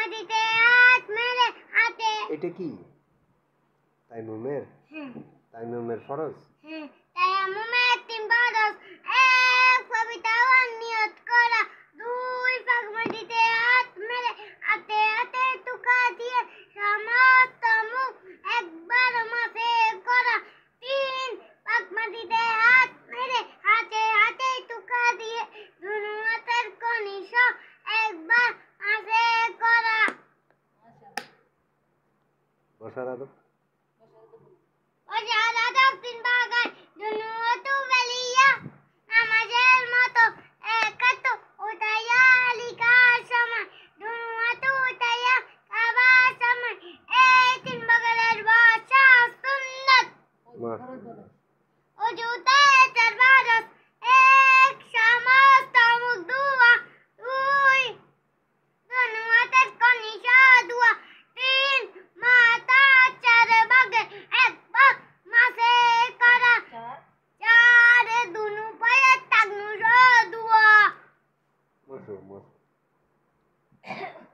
মাটিতে হাত মেরে হাতে এটা কি তাইমুমের তাইমুমের ফরজ তায়াম্মুমের 3 ফরজ। 1 পবিত্র হওয়ার নিয়ত করা। 2 পাক মাটিতে হাত মেরে হাতে হাতে টুকা দিয়ে সমস্ত মুখ একবার মাসে করা। 3 পাক মাটিতে হাত মেরে হাতে হাতে টুকা দিয়ে দুনো হাতের কনি সহ একবার মাসে করা। বসার আদব বসার আদব 3 ভাগায় দুনো হাত বেলিয়া নামাজের মতো এক হাত উঠাইয়া লিখার সময় দুনো হাত উঠাইয়া খাবার সময় এই 3 ভাগের বসা সুন্নাত। ওজুতে 4 ফরজ। 1 সমস্ত মুখ ধোয়া। 2 দুনো হাতের কনি সহ ধোয়া। 3 মাথা 4 ভাগে 1 ভাগ মাসে করা। 4 দুনো পায়ে টাকনু সহ ধোয়া।